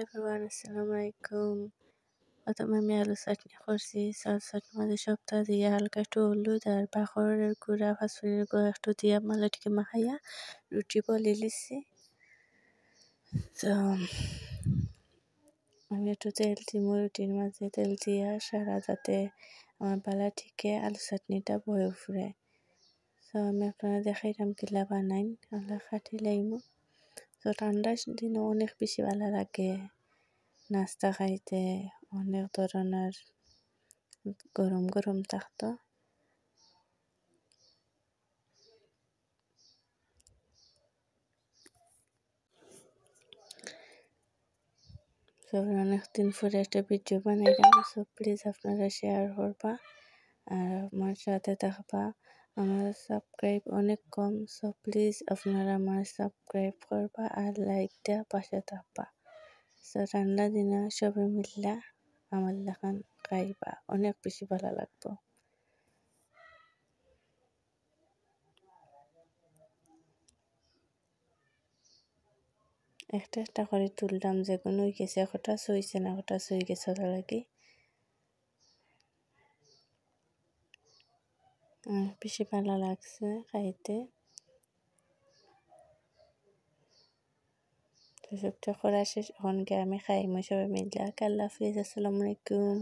everyone, আসসালামু আলাইকুম। প্রথমে আমি আলু চাটনি করছি। চাটনির মধ্যে সপ্তাহ দিয়ে হালকা একটু হলুদ আর বাখরের গুঁড়া ফাঁসফুলের গুঁড়া একটু দিয়ে মালাটিকে মাখাইয়া রুটি বলে লিছি। তো আমি একটু তেল দিব, রুটির মাঝে তেল দিয়া সারা যাতে আমার বালা ঠিকে আলু চাটনিটা বয়ে ফুরে। তো আমি আপনারা দেখাইলাম কিলা বানাইন, আল্লাহ খাটি লাইম। তো ঠান্ডার দিনও অনেক বেশি ভালো লাগে নাস্তা খাইতে, অনেক ধরনের গরম গরম থাকতো। অনেকদিন পরে একটা ভিডিও বানাইলাম, সো প্লিজ আপনারা শেয়ার করবা আর আমার সাথে থাকবা। আমার সাবস্ক্রাইব অনেক কম, সো প্লিজ আপনারা আমার সাবস্ক্রাইব করবা আর লাইক দেওয়া পাশে থাকবা। সো ঠান্ডা দিনে সবাই মিললা আমার লেখান খাইবা, অনেক বেশি ভালো লাগতো। একটা একটা করে তুললাম, যেগুলো গেছে একটা সইছে না, ওটা সই গেছে ওটা লাগে বেশি ভালো লাগছে খাইতে। তো সবটা করা শেষ, এখন আমি খাইমু সবাই মিলে। আল্লাহ হাফিজ, আসসালামু আলাইকুম।